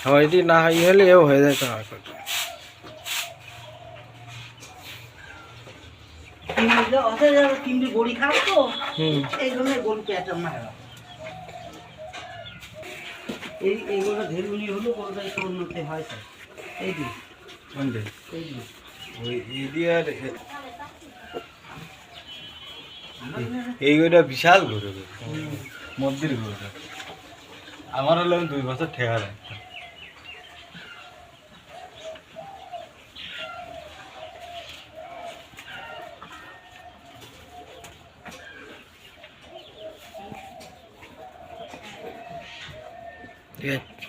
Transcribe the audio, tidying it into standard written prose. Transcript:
হয়দি না হলে এও হয়ে যায় তো গড়ি খাও তো এই জন্য গরু পেঁচা মারা এইগুলো ধেরগুলি হলো গরুটা একটু উন্নতি হয় তো এই যে এই গরুটা বিশাল গরু মন্দির গরুটা আমার হলো 2 বছর ঠেকা রাখতাম ঠিক আছে